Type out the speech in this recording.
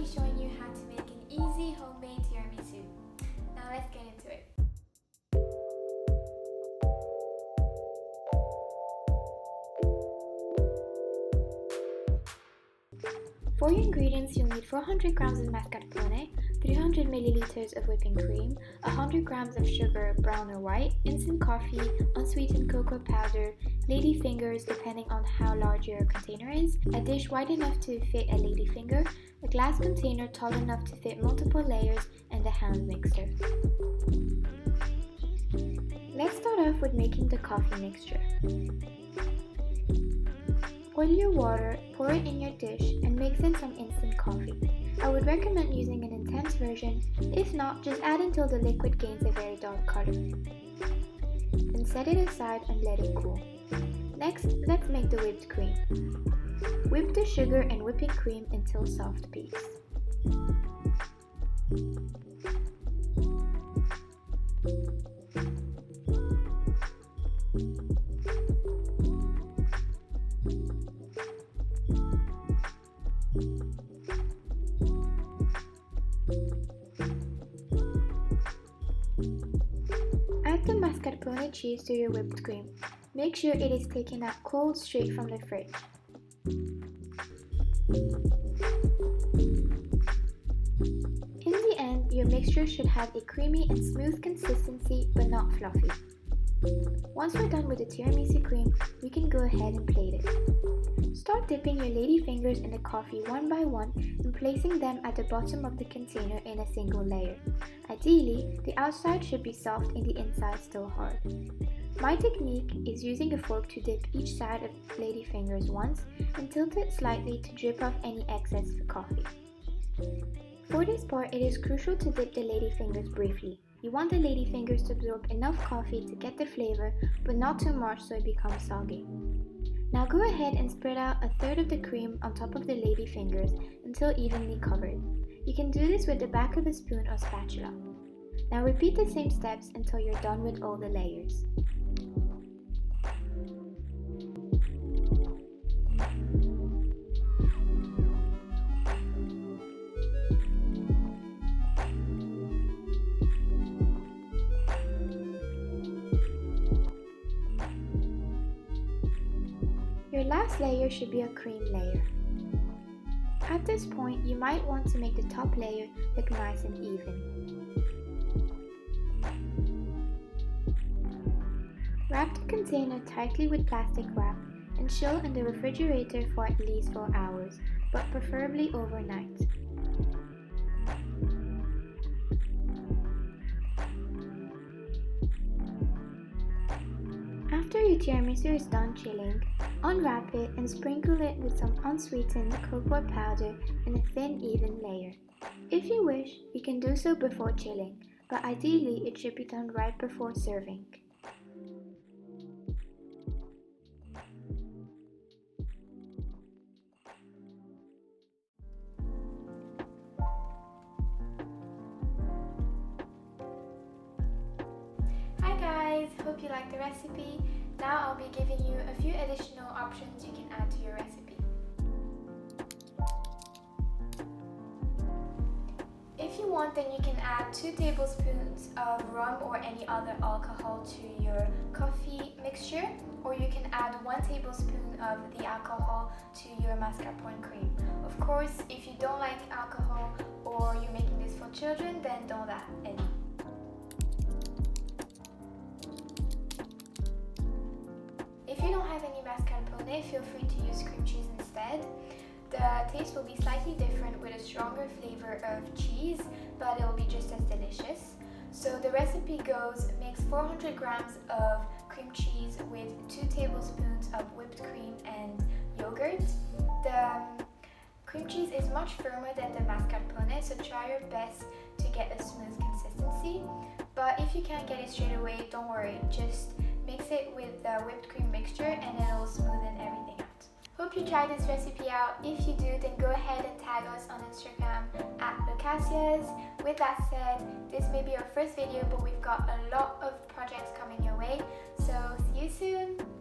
be showing you how to make an easy homemade tiramisu. Now let's get into it. For your ingredients, you'll need 400 grams of mascarpone, 300 milliliters of whipping cream, 100 grams of sugar, brown or white, instant coffee, unsweetened cocoa powder, lady fingers depending on how large your container is, a dish wide enough to fit a lady finger, a glass container tall enough to fit multiple layers, and a hand mixer. Let's start off with making the coffee mixture. Boil your water, pour it in your dish, and mix in some instant coffee. I would recommend using an intense version. If not, just add until the liquid gains a very dark color. Then set it aside and let it cool. Next, let's make the whipped cream. Whip the sugar and whipping cream until soft peaks. Add the mascarpone cheese to your whipped cream. Make sure it is taken out cold straight from the fridge. In the end, your mixture should have a creamy and smooth consistency but not fluffy. Once we're done with the tiramisu cream, we can go ahead and plate it. Start dipping your lady fingers in the coffee one by one and placing them at the bottom of the container in a single layer. Ideally, the outside should be soft and the inside still hard. My technique is using a fork to dip each side of the lady fingers once and tilt it slightly to drip off any excess coffee. For this part, it is crucial to dip the lady fingers briefly. You want the lady fingers to absorb enough coffee to get the flavor, but not too much so it becomes soggy. Now go ahead and spread out a third of the cream on top of the lady fingers until evenly covered. You can do this with the back of a spoon or spatula. Now repeat the same steps until you're done with all the layers. Your last layer should be a cream layer. At this point, you might want to make the top layer look nice and even. Wrap the container tightly with plastic wrap and chill in the refrigerator for at least 4 hours, but preferably overnight. After your tiramisu is done chilling, unwrap it and sprinkle it with some unsweetened cocoa powder in a thin, even layer. If you wish, you can do so before chilling, but ideally it should be done right before serving. Hi guys, hope you like the recipe. Now I'll be giving you a few additional options you can add to your recipe. If you want, then you can add 2 tablespoons of rum or any other alcohol to your coffee mixture, or you can add 1 tablespoon of the alcohol to your mascarpone cream. Of course, if you don't like alcohol or you're making this for children, then don't add any. If you don't have any mascarpone, feel free to use cream cheese instead. The taste will be slightly different with a stronger flavor of cheese, but it will be just as delicious. So the recipe goes: mix 400 grams of cream cheese with 2 tablespoons of whipped cream and yogurt. The cream cheese is much firmer than the mascarpone, so try your best to get a smooth consistency. But if you can't get it straight away, don't worry, just mix it with the whipped cream mixture and it'll smoothen everything out. Hope you try this recipe out. If you do, then go ahead and tag us on Instagram at Lucasias. With that said, this may be our first video, but we've got a lot of projects coming your way, so see you soon!